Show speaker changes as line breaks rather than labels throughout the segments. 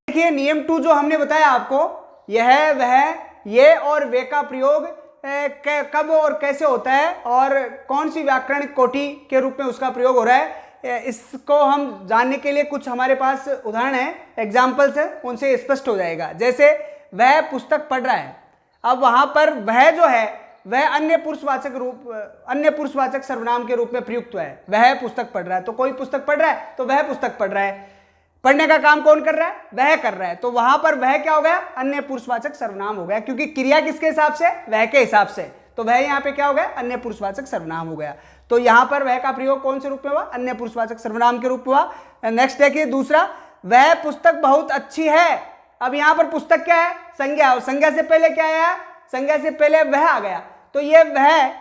देखिए नियम 2 जो हमने बताया आपको, यह वह ये और वे का प्रयोग कब और कैसे होता है और कौन सी व्याकरणिक कोटि के रूप में उसका प्रयोग हो रहा है, इसको हम जानने के लिए कुछ हमारे पास उदाहरण है, एग्जाम्पल्स है, उनसे स्पष्ट हो जाएगा। जैसे वह पुस्तक पढ़ रहा है, अब वहां पर वह जो है वह अन्य पुरुषवाचक सर्वनाम के रूप में प्रयुक्त हुआ है। वह पुस्तक पढ़ रहा है, तो कोई पुस्तक पढ़ रहा है तो वह पुस्तक पढ़ रहा है। पढ़ने का काम कौन कर रहा है? वह कर रहा है, तो वहां पर वह क्या हो गया? अन्य पुरुषवाचक सर्वनाम हो गया, क्योंकि क्रिया किसके हिसाब से? वह के हिसाब से, तो वह यहां पे क्या हो गया? अन्य पुरुषवाचक सर्वनाम हो गया। तो यहां पर वह का प्रयोग कौन से रूप में हुआ? अन्य पुरुषवाचक सर्वनाम के रूप में हुआ। नेक्स्ट देखिए दूसरा, वह पुस्तक बहुत अच्छी है। अब यहां पर पुस्तक क्या है? संज्ञा, और संज्ञा से पहले क्या आया? संज्ञा से पहले वह आ गया, तो ये वह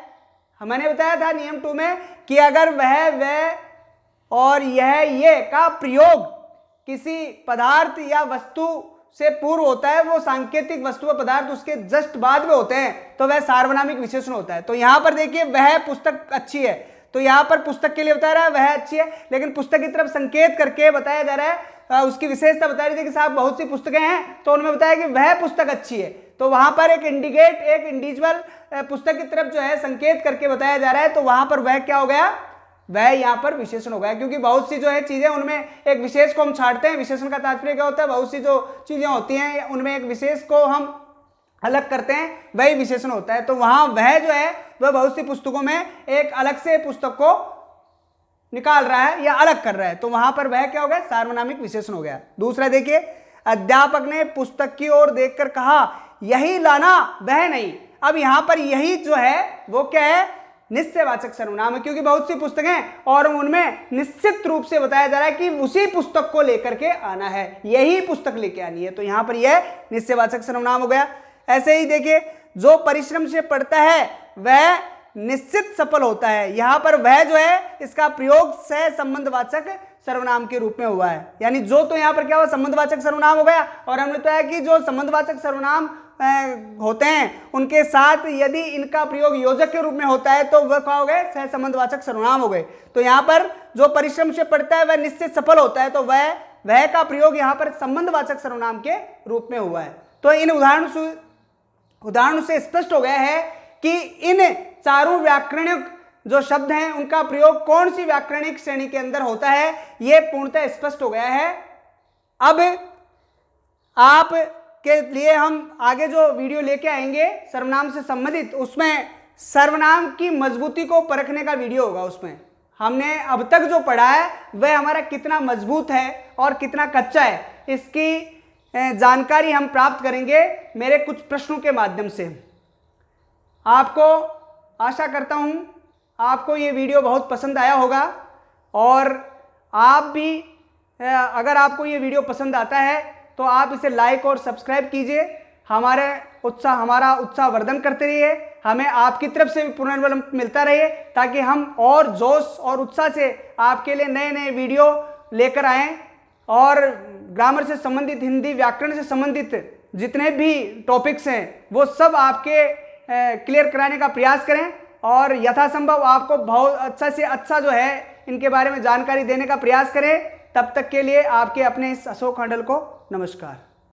मैंने बताया था नियम 2 में कि अगर वह और यह ये का प्रयोग किसी पदार्थ या वस्तु से पूर्व होता है, वो सांकेतिक वस्तु व पदार्थ उसके जस्ट बाद में होते हैं, तो वह सार्वनामिक विशेषण होता है। तो यहां पर देखिए वह पुस्तक अच्छी है, तो यहां पर पुस्तक के लिए बता रहा है वह अच्छी है, लेकिन पुस्तक की तरफ संकेत करके बताया जा रहा है, उसकी विशेषता बता रही थी कि साहब बहुत सी पुस्तकें हैं, तो उनमें बताया कि वह पुस्तक अच्छी है, तो वहां पर एक इंडिविजुअल पुस्तक की तरफ जो है संकेत करके बताया जा रहा है, तो वहां पर वह क्या हो गया? वह यहां पर विशेषण हो गया, क्योंकि बहुत सी जो है चीजें उनमें एक विशेष को हम छाड़ते हैं। विशेषण का तात्पर्य क्या होता है? बहुत सी जो चीजें होती हैं उनमें एक विशेष को हम अलग करते हैं, वही विशेषण होता है। तो वहां वह जो है वह बहुत सी पुस्तकों में एक अलग से पुस्तक को निकाल रहा है या अलग कर रहा है, तो वहां पर वह क्या हो गया? सार्वनामिक विशेषण हो गया। दूसरा देखिए, अध्यापक ने पुस्तक की ओर देखकर कहा यही लाना, वह नहीं। अब यहां पर यही जो है वो क्या है? निश्चयवाचक सर्वनाम है, क्योंकि बहुत सी पुस्तकें और उनमें निश्चित रूप से बताया जा रहा है कि उसी पुस्तक को लेकर के आना है, यही पुस्तक लेके आनी है, तो यहां पर यह निश्चयवाचक सर्वनाम हो गया। ऐसे ही देखिए, जो परिश्रम से पढ़ता है वह निश्चित सफल होता है, यहां पर वह जो है इसका प्रयोग सह संबंधवाचक सर्वनाम के रूप में हुआ है, यानी जो, तो यहां पर क्या हुआ? संबंधवाचक सर्वनाम हो गया। और हमने बताया कि जो संबंधवाचक सर्वनाम होते हैं उनके साथ यदि इनका प्रयोग योजक के रूप में होता है तो वह क्या हो गए? सह संबंधवाचक सर्वनाम हो गए। तो यहां पर जो परिश्रम से पढ़ता है वह निश्चित सफल होता है, तो वह का प्रयोग यहां पर संबंधवाचक सर्वनाम के रूप में हुआ है। तो इन उदाहरणों से स्पष्ट हो गया है कि इन चारों व्याकरणिक जो शब्द हैं उनका प्रयोग कौन सी व्याकरणिक श्रेणी के अंदर होता है, यह पूर्णतः स्पष्ट हो गया है। अब आप के लिए हम आगे जो वीडियो लेके आएंगे सर्वनाम से संबंधित, उसमें सर्वनाम की मजबूती को परखने का वीडियो होगा। उसमें हमने अब तक जो पढ़ा है वह हमारा कितना मजबूत है और कितना कच्चा है, इसकी जानकारी हम प्राप्त करेंगे मेरे कुछ प्रश्नों के माध्यम से। आपको आशा करता हूं आपको ये वीडियो बहुत पसंद आया होगा, और आप भी अगर आपको ये वीडियो पसंद आता है तो आप इसे लाइक और सब्सक्राइब कीजिए। हमारा उत्साह वर्धन करते रहिए, हमें आपकी तरफ से भी पुनर्बल मिलता रहे, ताकि हम और जोश और उत्साह से आपके लिए नए नए वीडियो लेकर आएँ, और ग्रामर से संबंधित, हिंदी व्याकरण से संबंधित जितने भी टॉपिक्स हैं वो सब आपके क्लियर कराने का प्रयास करें, और यथासंभव आपको बहुत अच्छा से अच्छा जो है इनके बारे में जानकारी देने का प्रयास करें। तब तक के लिए आपके अपने इस अशोक हंडल को नमस्कार।